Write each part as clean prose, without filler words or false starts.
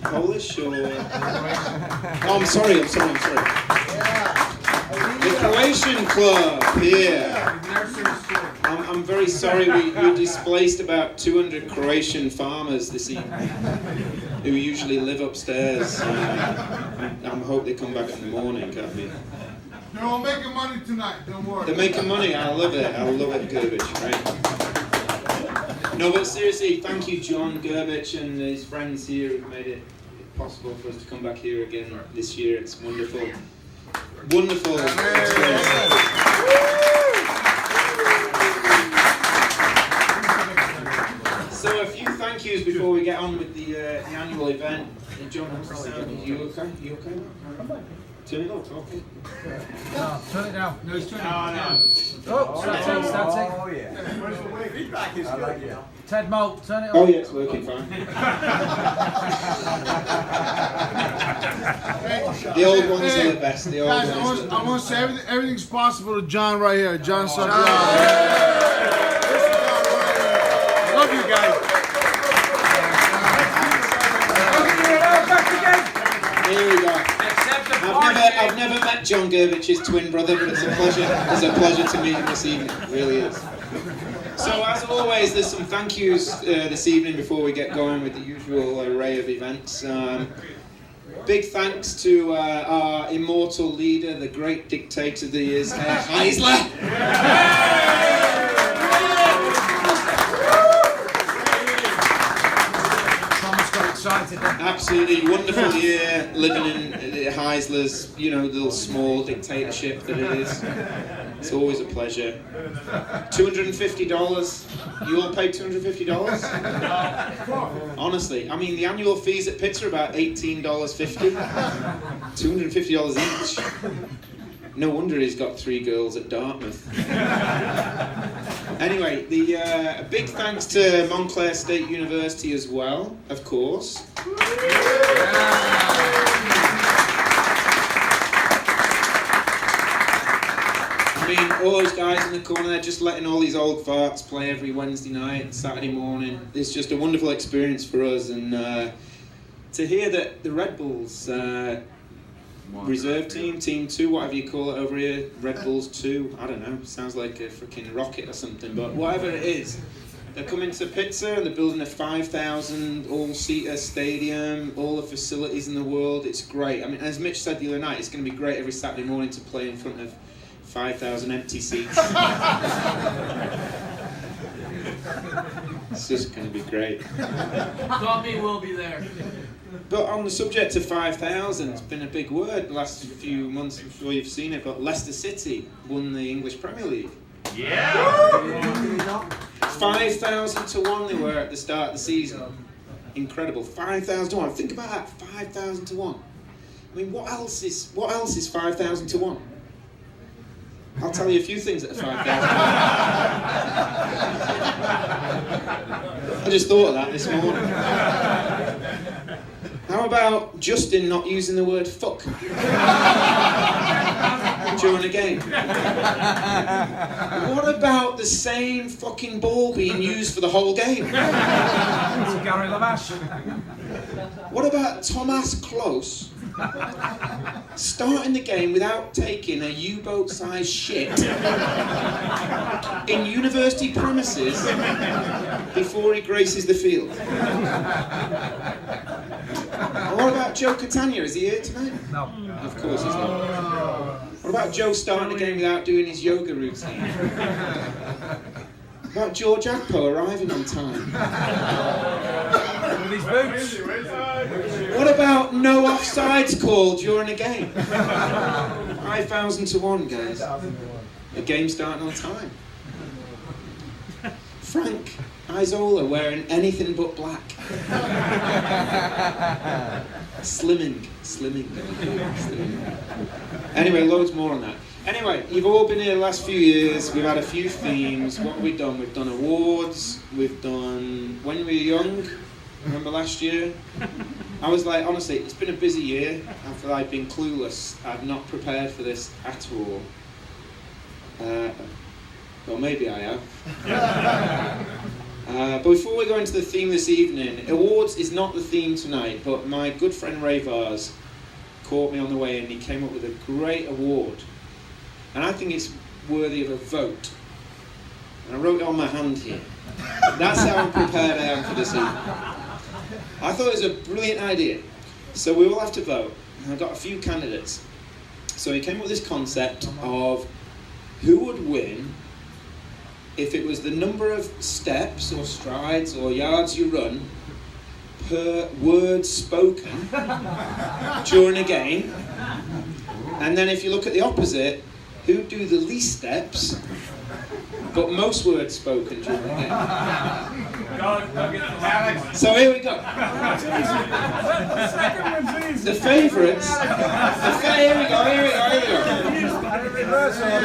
Polish or? Oh, I'm sorry. The Croatian club here. I'm very sorry. We displaced about 200 Croatian farmers this evening who usually live upstairs. I hope they come back in the morning, can't we? They're all making money tonight, don't worry. They're making money, I love it, Gerbich, right? No, but seriously, thank you John Gerbich and his friends here who've made it possible for us to come back here again this year. It's wonderful. Wonderful experience. So a few thank yous before we get on with the annual event. John, how's the sound? You okay? Turn it up, okay. No, turn it down. No, he's turning it down. Oh, Static. Oh, yeah. Feedback is good, yeah. Ted Moult, turn it up. Oh yeah, it's working fine. The old ones are the best. The old Guys, ones. I want to say everything's possible to John right here. John Santiago. Love you guys. Here we go. I've never met John Gerbich's twin brother, but it's a pleasure. It's a pleasure to meet him this evening. It really is. So as always, there's some thank yous this evening before we get going with the usual array of events. Big thanks to our immortal leader, the great dictator that is Herr Heisler. Absolutely wonderful year living in Heisler's, little small dictatorship that it is. It's always a pleasure. $250. You all paid $250? Honestly, I mean the annual fees at Pittser are about $18.50. $250 each. No wonder he's got 3 girls at Dartmouth. Anyway, a big thanks to Montclair State University as well, of course. I mean, all those guys in the corner there just letting all these old farts play every Wednesday night and Saturday morning. It's just a wonderful experience for us, and to hear that the Red Bulls reserve team, Team 2, whatever you call it over here, Red Bulls 2, I don't know, sounds like a freaking rocket or something, but whatever it is, they're coming to Pittser and they're building a 5,000 all-seater stadium, all the facilities in the world. It's great. I mean, as Mitch said the other night, it's going to be great every Saturday morning to play in front of 5,000 empty seats. It's just going to be great. Tommy will be there. But on the subject of 5,000, it's been a big word the last few months. I'm sure you've seen it, but Leicester City won the English Premier League. Yeah! 5,000 to 1 they were at the start of the season. Incredible. 5,000 to 1. Think about that. 5,000 to 1. I mean, what else is 5,000 to 1? I'll tell you a few things that are 5,000 to 1. I just thought of that this morning. How about Justin not using the word fuck during a game? What about the same fucking ball being used for the whole game? Gary Lavash. What about Thomas Close starting the game without taking a U-boat-sized shit in university premises before he graces the field? What about Joe Catania? Is he here tonight? No. Of course he's not. What about Joe starting the game without doing his yoga routine? What about George Agpo arriving on time? With his boots. What about no offsides call during a game? 5,000 to 1, guys. The game starting on time. Frank Isola wearing anything but black. Slimming. Anyway, loads more on that. Anyway, you've all been here the last few years. We've had a few themes. What have we done? We've done awards. We've done When We Were Young. Remember last year? I was like, honestly, it's been a busy year. I feel like I've been clueless. I've not prepared for this at all. Well, maybe I have. But before we go into the theme this evening, awards is not the theme tonight, but my good friend Ray Vars caught me on the way and he came up with a great award. And I think it's worthy of a vote. And I wrote it on my hand here. That's how prepared I am for this evening. I thought it was a brilliant idea. So we will have to vote. And I've got a few candidates. So he came up with this concept of who would win if it was the number of steps or strides or yards you run per word spoken during a game. And then if you look at the opposite, who do the least steps but most words spoken during the game. So here we go. The favourites. Here we go.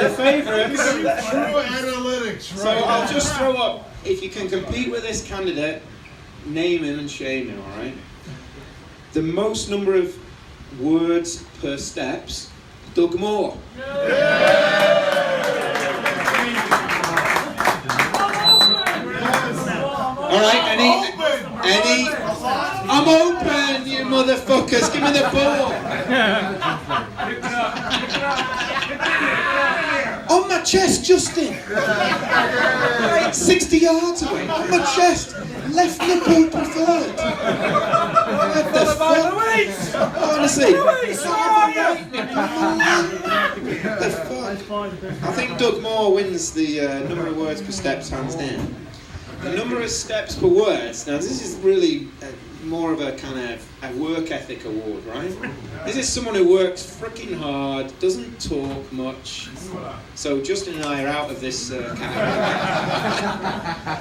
The favourites. True analytics, right? So I'll just throw up, if you can compete with this candidate, name him and shame him, alright? The most number of words per steps, Doug Moore. Alright, any? I'm open, you motherfuckers, give me the ball. On my chest, Justin. Right, 60 yards away, on my chest. Left nipple preferred. What the fuck? Honestly. What the fuck? I think Doug Moore wins the number of words per steps, hands down. The number of steps per words. Now this is really more of a kind of a work ethic award, right? This is someone who works freaking hard, doesn't talk much. So Justin and I are out of this category.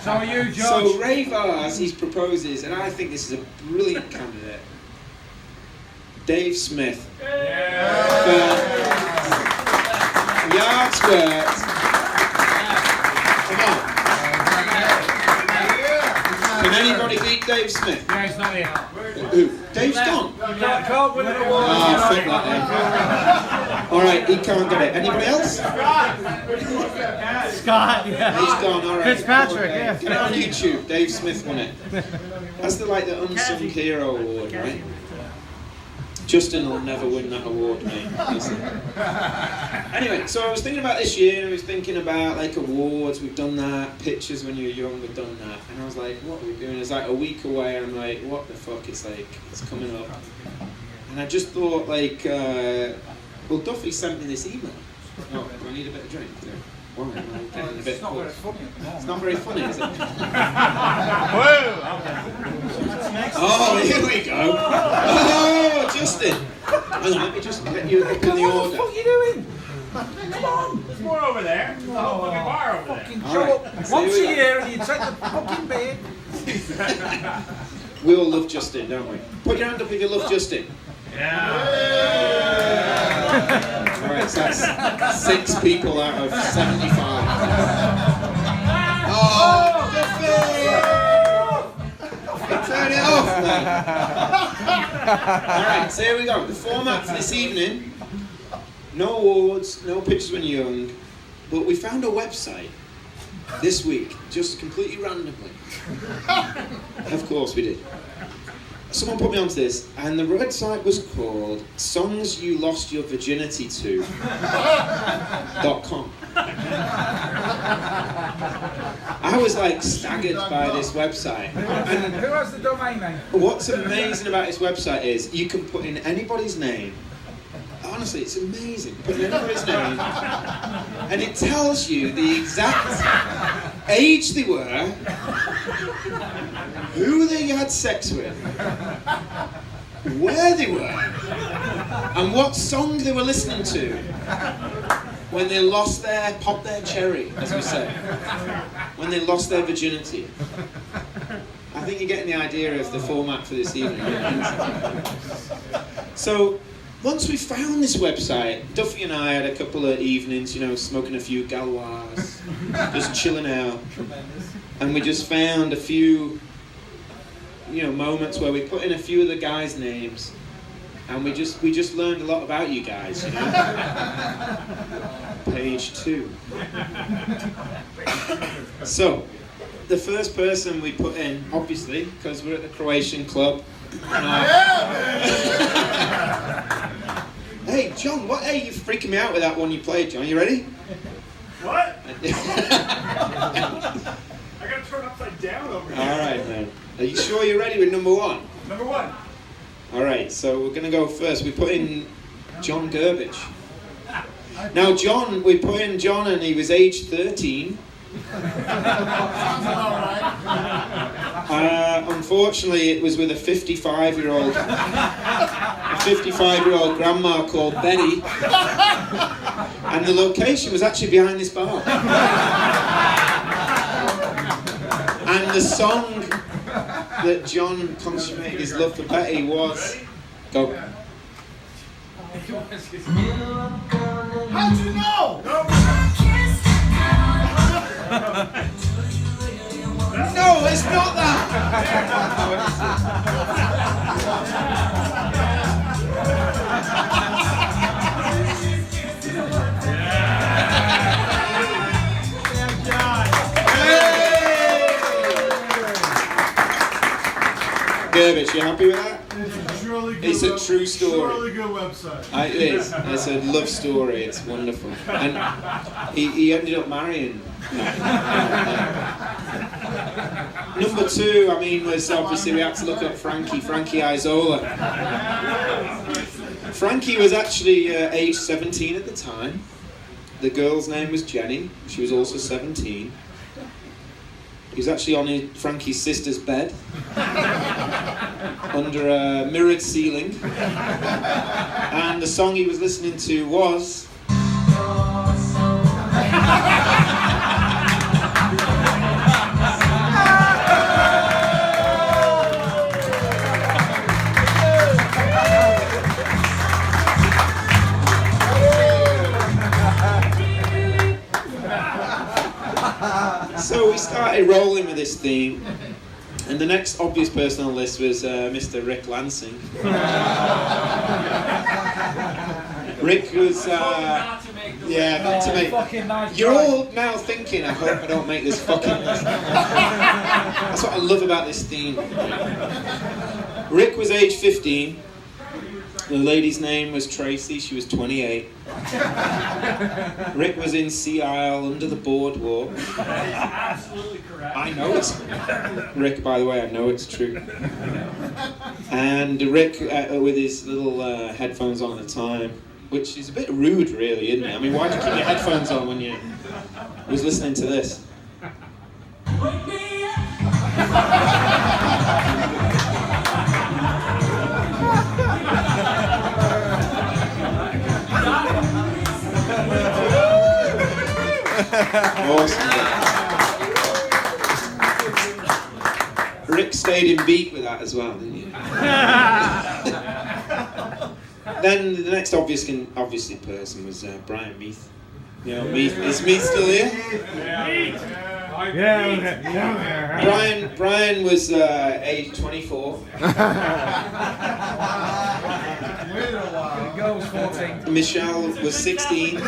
So are you, George? So Ray Vars, he proposes, and I think this is a brilliant candidate. Dave Smith. For yards worked. Come on. Can anybody beat Dave Smith? Yeah, he's not here. Who? Dave's gone. Can't win an award. Ah, fuck that then. Alright, he can't get it. Anybody else? Scott, yeah. He's gone, alright. Fitzpatrick, yeah. Get it on YouTube. Dave Smith won it. That's the unsung hero award, right? Justin will never win that award, mate. Anyway, so I was thinking about this year, I was thinking about awards, we've done that, pictures when you were young, we've done that, and I was like, what are we doing? It's a week away, and I'm like, what the fuck? It's coming up. And I just thought, well, Duffy sent me this email. Oh, do I need a bit of drink? Why? I'm getting a bit cold. It's not very funny, is it? Oh, here we go. Oh, Justin. Hang on, let me just get you up in the order. What the fuck are you doing? Come on. There's more over there. There's a whole fucking bar over there. Show up once a year and you take the fucking beer. We all love Justin, don't we? Put your hand up if you love Justin. Yeah. Alright, so that's 6 people out of 75. Oh, Duffy! Turn it off, man. Alright, so here we go. The format for this evening, no awards, no pictures when you're young, but we found a website this week, just completely randomly. Of course we did. Someone put me onto this, and the website was called SongsYouLostYourVirginity.com. I was staggered by this website. And Who has the domain name? what's amazing about this website is you can put in anybody's name. Honestly, it's amazing. Put in anybody's name, and it tells you the exact age they were, who they had sex with, where they were, and what song they were listening to when they popped their cherry, as we say, when they lost their virginity. I think you're getting the idea of the format for this evening. So, once we found this website, Duffy and I had a couple of evenings, smoking a few galois, just chilling out, and we just found a few, moments where we put in a few of the guys' names, and we just learned a lot about you guys, Page 2. So, the first person we put in, obviously, because we're at the Croatian club. Hey, John, what? Hey, you're freaking me out with that one you played, John. You ready? What? I gotta turn upside down over here. All right, man. Are you sure you're ready with number one? Number one. All right, so we're going to go first. We put in John Durbidge. Now, we put in John and he was age 13. Unfortunately, it was with a 55-year-old grandma called Betty. And the location was actually behind this bar. And the song that John consummated his love for Betty was... Go. How'd you know? No, it's not that! Durbidge, you happy with that? It's a true story. Really good website. It is. It's a love story. It's wonderful. And he ended up marrying. Number two, was obviously we had to look up Frankie Isola. Frankie was actually age 17 at the time. The girl's name was Jenny. She was also 17. He was actually on Frankie's sister's bed under a mirrored ceiling, and the song he was listening to was So we started rolling with this theme, and the next obvious person on the list was Mr. Rick Lansing. Rick was, not to make. You're all now thinking, I hope I don't make this fucking list. That's what I love about this theme. Rick was age 15. The lady's name was Tracy, she was 28. Rick was in Sea Isle under the boardwalk. That is absolutely correct. I know it's Rick, by the way, I know it's true. And Rick, with his little headphones on at the time, which is a bit rude, really, isn't it? Why'd you keep your headphones on when you was listening to this? Awesome. Rick stayed in beat with that as well, didn't you? Then the next obvious person was Brian Meath. You know, Meath. Is Meath still here? Yeah. Brian was age 24. Girls 14. Michelle was 16.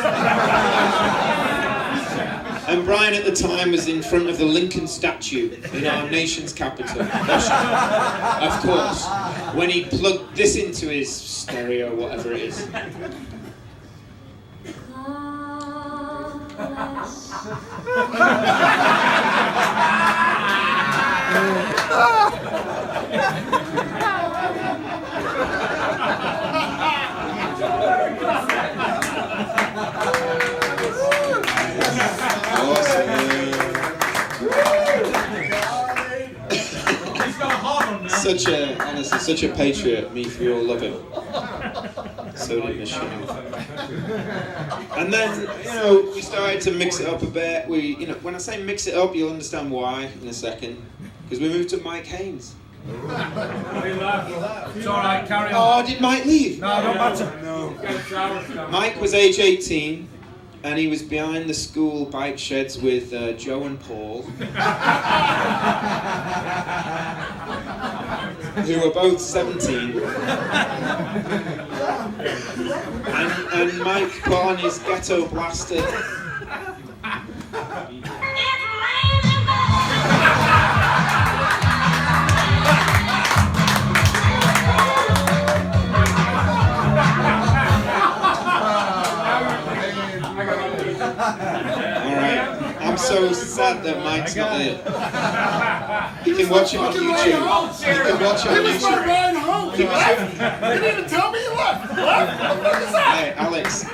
And Brian at the time was in front of the Lincoln statue in our nation's capital, of course, when he plugged this into his stereo, whatever it is. Honestly, such a patriot. Meath, we all love him. So did Michelle. And then, we started to mix it up a bit. When I say mix it up, you'll understand why in a second. Because we moved to Mike Haynes. It's alright, carry on. Oh, did Mike leave? No, don't matter. No. Mike was age 18. And he was behind the school bike sheds with Joe and Paul, who were both 17. And Mike put on his ghetto blaster. so sad that Mike's not here. You can watch it on YouTube. You can watch it on He was my YouTube. ride home. He left. He didn't even tell me he left. What? What the fuck is that? Hey, Alex,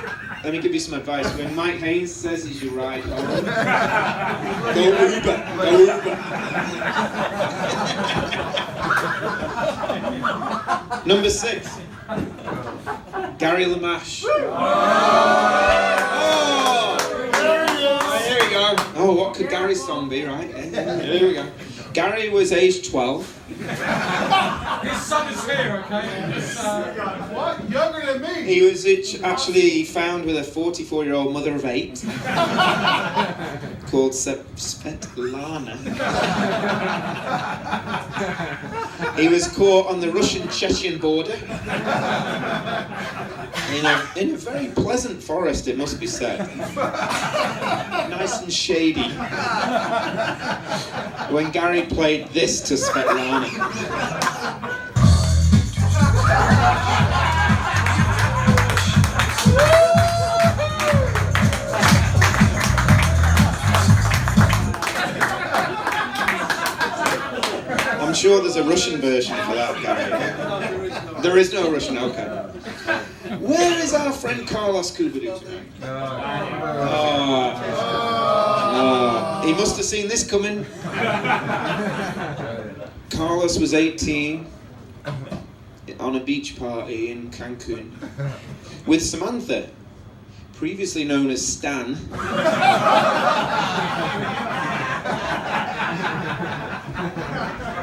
let me give you some advice. When Mike Haynes says he's your ride home, go Uber. Go Uber. Number 6. Gary LaMache. Oh, here we go. Oh, what could Gary's song be, right? Here we go. Gary was age 12. His son is here, okay? What? Younger than me. He was actually found with a 44-year-old mother of 8 called Svetlana. He was caught on the Russian-Chechen border in a very pleasant forest, it must be said. Nice and shady. When Gary played this to Svetlana. I'm sure there's a Russian version for that, Gary. There is no Russian, okay. Where is our friend Carlos Kubadoo tonight? He must have seen this coming. Carlos was 18 on a beach party in Cancun with Samantha, previously known as Stan.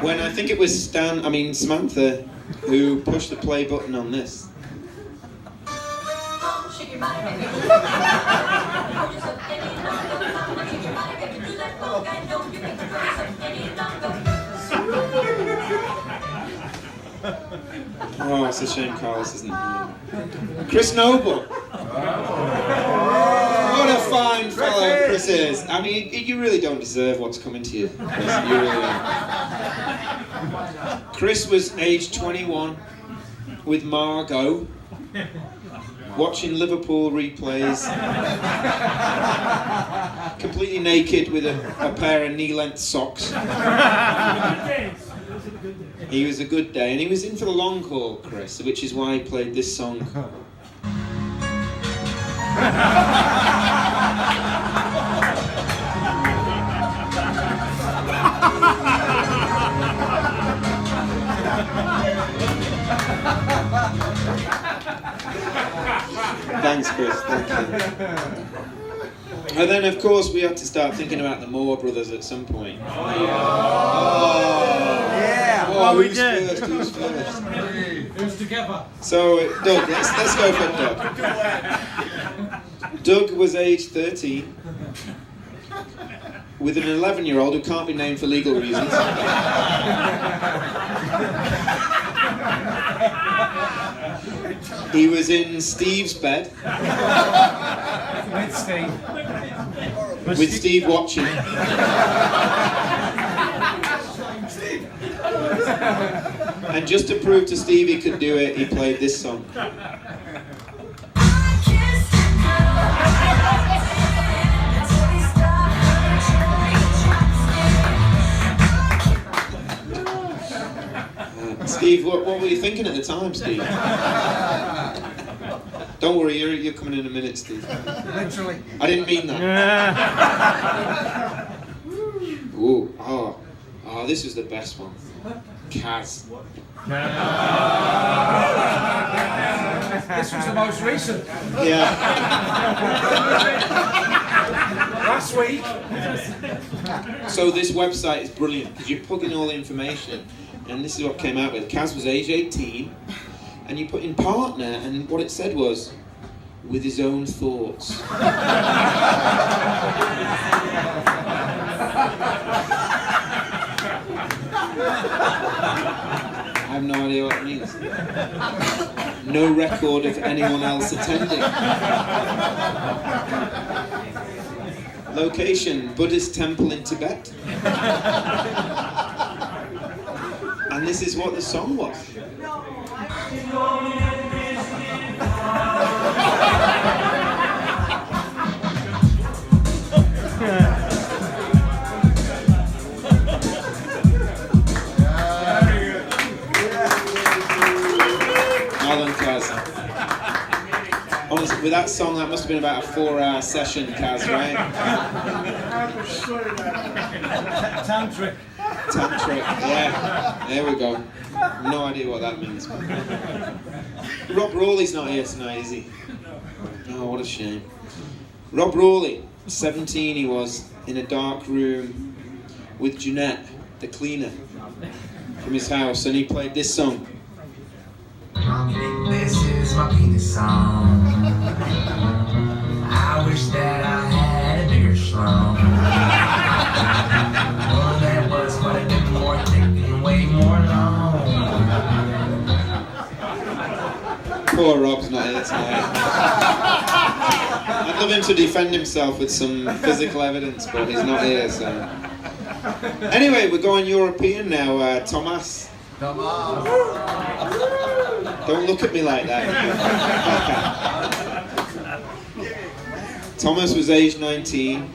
When I think it was Samantha, who pushed the play button on this. Oh, it's a shame Carlos isn't here. Chris Noble. What a fine fellow Chris is. I mean, you really don't deserve what's coming to you, Chris. You really don't. Chris was age 21 with Margot, watching Liverpool replays, completely naked with a pair of knee-length socks. He was a good day, and he was in for the long haul, Chris, which is why he played this song. Thanks, Chris. Thank you. And then, of course, we had to start thinking about the Moore brothers at some point. Who's first? Who's first? Who's together? So, Doug, let's go for Doug. Doug was age 13 with an 11-year-old who can't be named for legal reasons. He was in Steve's bed. With Steve. With Steve watching. And just to prove to Steve he could do it, he played this song. Steve, what were you thinking at the time, Steve? Don't worry, you're coming in a minute, Steve. Literally. I didn't mean that. Ooh, oh, this is the best one. Kaz. This was the most recent. Yeah. Last week. So this website is brilliant because you plug in all the information, and this is what came out with. Kaz was age 18, and you put in partner, and what it said was, with his own thoughts. I have no idea what it means. No record of anyone else attending. Location, Buddhist temple in Tibet. And this is what the song was. Well done, Kaz. Honestly, with that song, that must have been about a 4-hour session, Kaz, right? Tantric. Tantric, yeah. There we go. No idea what that means. Rob Rawley's not here tonight, is he? Oh, what a shame. Rob Rawley, 17 he was, in a dark room with Jeanette, the cleaner, from his house, and he played this song. This is my penis song. I wish that I had a bigger schlong. Well, that was quite a bit more thick and way more long. Poor Rob's not here tonight. I'd love him to defend himself with some physical evidence, but he's not here, so... Anyway, we're going European now, Thomas. Don't look at me like that. Thomas was aged 19,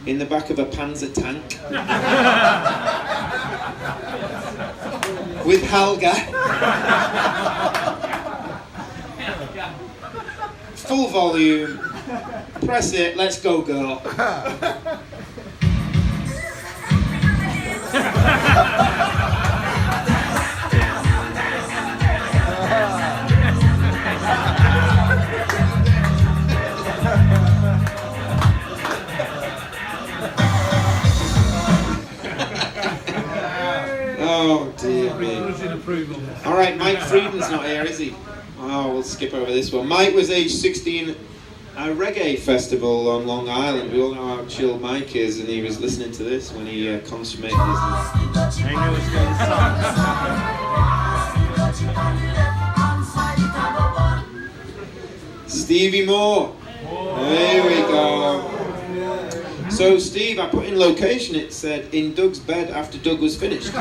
in the back of a Panzer tank, with Helga. Full volume. Press it, let's go, girl. Oh dear me. All right, Mike Frieden's not here, is he? Oh, we'll skip over this one. Mike was age 16 at a reggae festival on Long Island. We all know how chill Mike is, and he was listening to this when he consummated his... Stevie Moore. There we go. So, Steve, I put in location, it said, in Doug's bed after Doug was finished. Is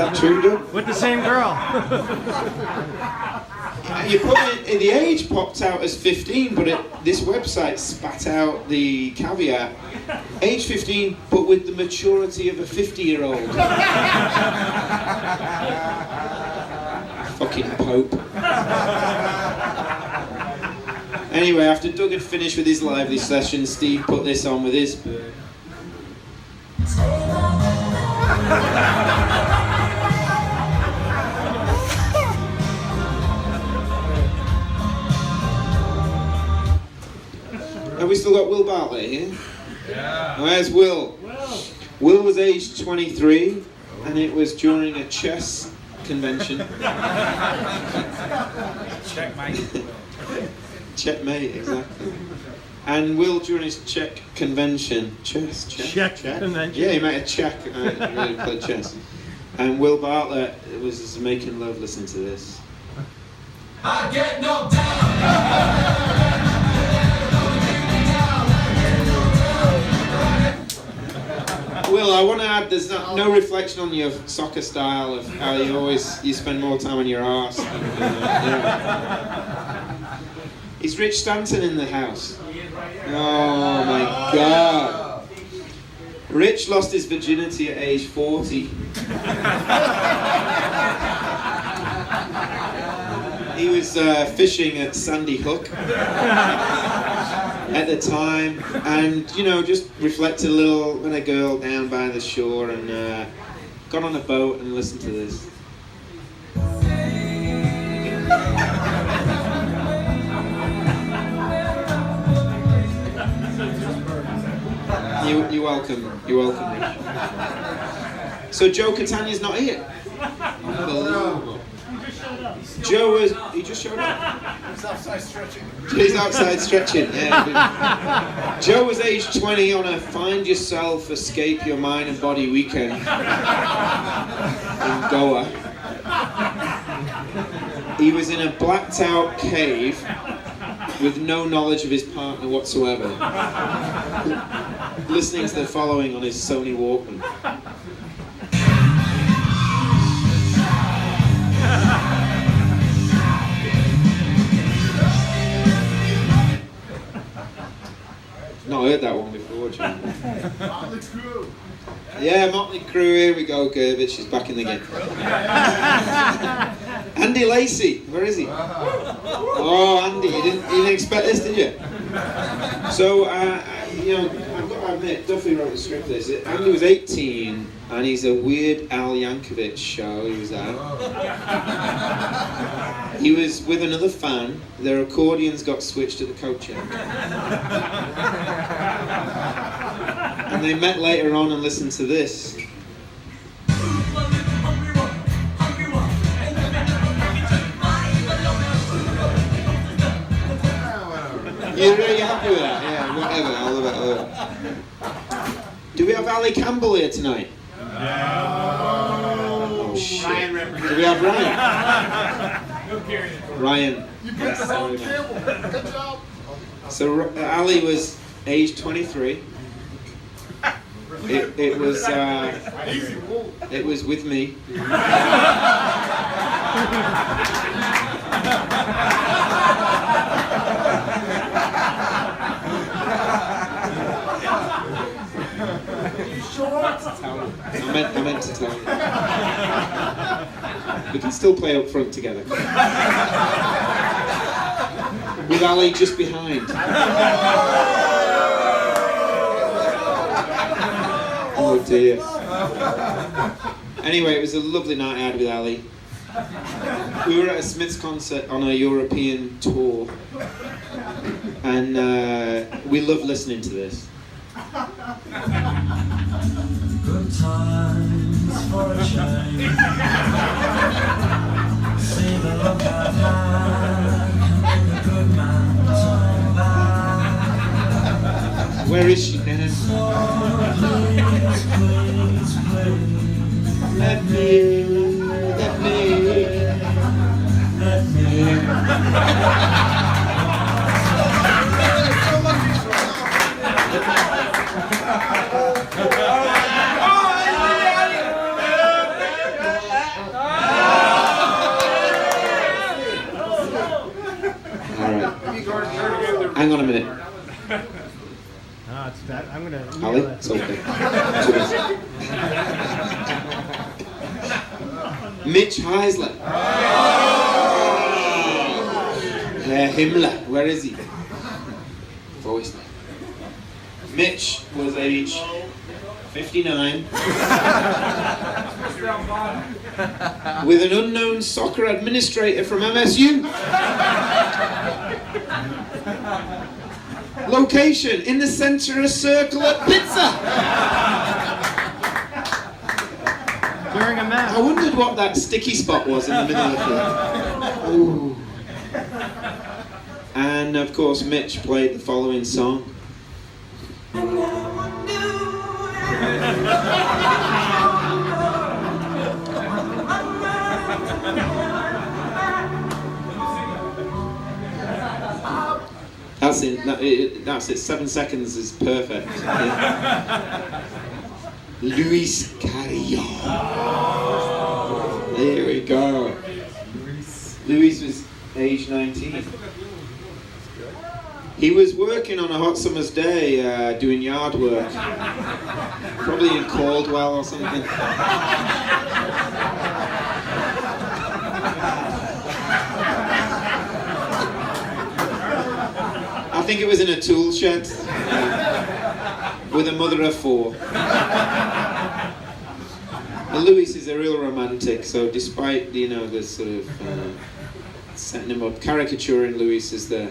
that true, Doug? With the same girl. You put it, the age popped out as 15, but this website spat out the caveat. Age 15, but with the maturity of a 50-year-old. Fucking Pope. Anyway, after Doug had finished with his lively session, Steve put this on with his bird. Have we still got Will Bartlett here? Yeah. Where's Will? Will was aged 23, and it was during a chess convention. Checkmate. Checkmate, exactly. And Will, during his Czech convention, chess? Czech convention. Yeah, he made a Czech, really played chess. And Will Bartlett was making love listening to this. I get knocked down. Will, I want to add, there's no reflection on your soccer style of how you spend more time on your arse. Is Rich Stanton in the house? Oh my God. Rich lost his virginity at age 40. He was fishing at Sandy Hook at the time, and just reflected a little when a girl down by the shore, and got on a boat and listened to this. You're welcome. You're welcome, Rich. So Joe Catania's not here. Unbelievable. He just showed up. He's outside stretching. He's outside stretching, yeah. Joe was age 20 on a Find Yourself, Escape Your Mind and Body weekend in Goa. He was in a blacked out cave with no knowledge of his partner whatsoever, listening to the following on his Sony Walkman. Not heard that one before, John. Motley Crue. Yeah, Motley Crue, here we go, Gurvich is back in the game. Andy Lacey, where is he? Oh, Andy, you didn't expect this, did you? So, you know, I've got to admit, Duffy wrote the script for this. Andy was 18, and he's a Weird Al Yankovic show he was at. He was with another fan. Their accordions got switched at the coach end. And they met later on and listened to this. You're really happy with that? Yeah, whatever. I'll love it. Do we have Ali Campbell here tonight? Oh shit. Do we have Ryan? No period. Ryan. You picked the wrong Campbell. Good job. So Ali was age 23. It was Easy rule. it was with me. I meant to tell you. We can still play up front together. With Ali just behind. Oh dear. Anyway, it was a lovely night I had with Ali. We were at a Smiths concert on a European tour, and we love listening to this. Good times for a change. See the look I've had, can make a good man turn back. Where is she now? So please, please, please, Let me. let me. Hang on a minute. No, it's that. I'm gonna. Ali, it's okay. Mitch Heisler. Herr Himmler. Where is he? Voice. Mitch was age 59. With an unknown soccer administrator from MSU. Location, in the centre of a circle at Pizza. During a match. I wondered what that sticky spot was in the middle of the Ooh. And of course Mitch played the following song. That's it. 7 seconds is perfect. Yeah. Luis Carrillo. There we go. Luis was age 19. He was working on a hot summer's day, doing yard work. Probably in Caldwell or something. I think it was in a tool shed with a mother of 4. Well, Luis is a real romantic, so despite the sort of setting him up, caricaturing Luis as the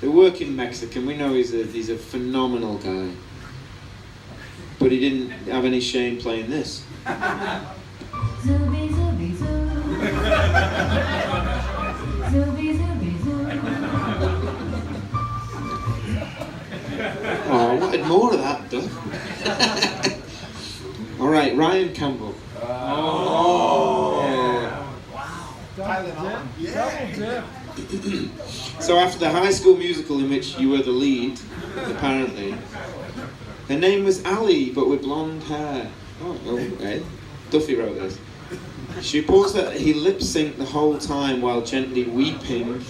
working Mexican, we know he's a phenomenal guy, but he didn't have any shame playing this. Zooby, zooby, zoo. Zooby, zooby, zoo. Oh, I wanted more of that, Duff. All right, Ryan Campbell. So after the High School Musical in which you were the lead, apparently, her name was Ali, but with blonde hair. Oh, okay. Duffy wrote this. She reports that he lip-synced the whole time while gently weeping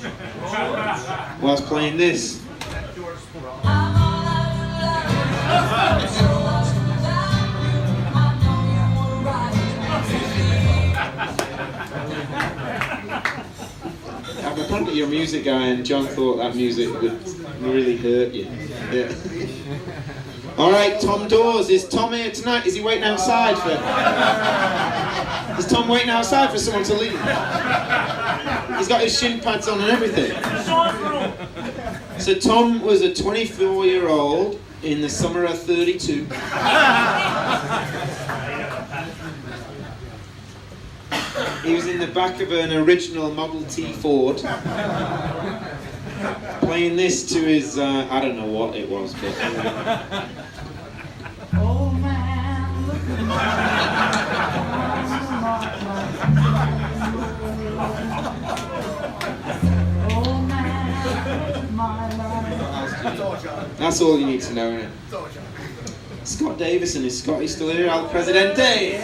whilst playing this. Apparently you're a music guy, and John thought that music would really hurt you. Yeah. All right, Tom Dawes. Is Tom here tonight? Is he waiting outside for? Is Tom waiting outside for someone to leave? He's got his shin pads on and everything. So Tom was a 24-year-old in the summer of 32. He was in the back of an original Model T Ford, playing this to his, I don't know what it was, but... Oh man, look at oh man, my life. That's all you need to know, innit? Scott Davison. Is Scotty still here? El Presidente!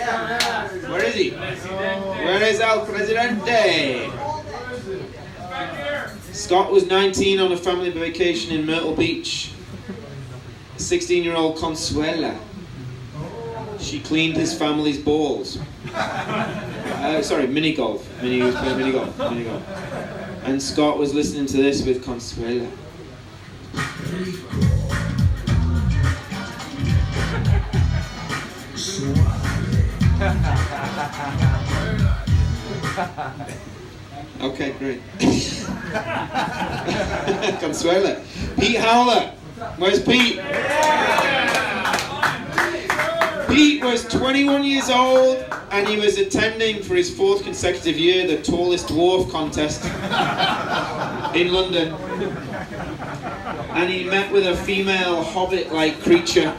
Where is he? Where is El Presidente? Scott was 19 on a family vacation in Myrtle Beach. 16-year-old Consuela. She cleaned his family's balls. Sorry, mini golf. He was playing mini golf. And Scott was listening to this with Consuela. Okay, great. Consuela. Pete Howler. Where's Pete? Pete was 21 years old and he was attending for his 4th consecutive year the tallest dwarf contest in London. And he met with a female hobbit-like creature.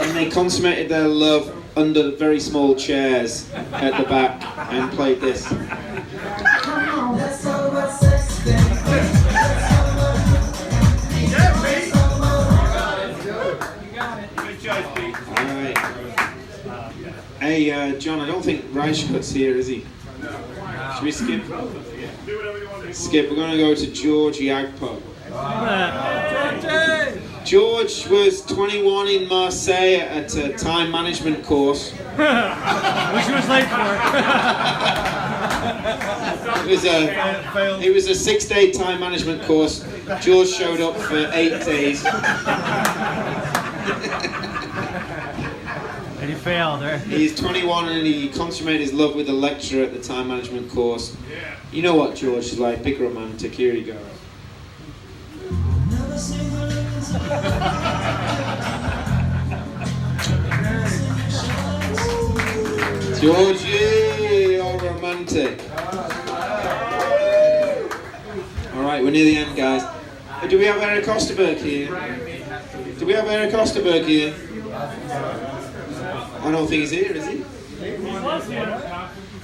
And they consummated their love under very small chairs at the back and played this. Let's talk about sex then. Good choice, Pete. Alright. Hey, John, I don't think Reichgut's here, is he? Should we skip? Skip, we're going to go to George Yagpo. George was 21 in Marseille at a time management course. Which he was late for. It was a 6-day time management course. George showed up for 8 days. And he failed, right? He's 21 and he consummated his love with the lecturer at the time management course. You know what George is like, big romantic. Here he goes. Georgie, all romantic. Alright, we're near the end, guys. Do we have Eric Osterberg here? Do we have Eric Osterberg here? I don't think he's here, is he?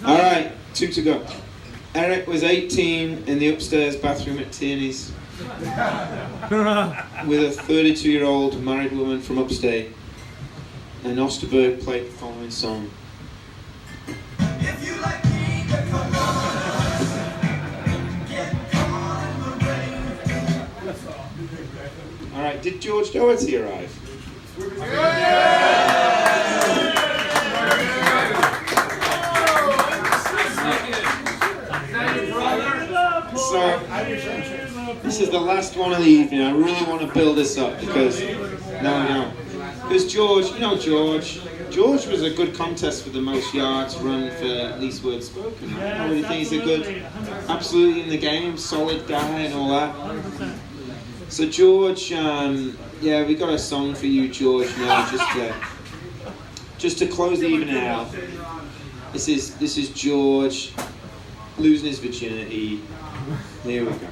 Alright, 2 to go. Eric was 18 in the upstairs bathroom at Tierney's with a 32-year-old married woman from upstate, and Osterberg played the following song. If you like me, then come on. Get caught in the rain. Alright, did George Doherty arrive? So, this is the last one of the evening. I really want to build this up because, because George, George was a good contest for the most yards run for at least words spoken. I really think he's a good, absolutely in the game, solid guy and all that. So George, yeah, we got a song for you, George, now, just to close the evening out. This is George losing his virginity. Here we go.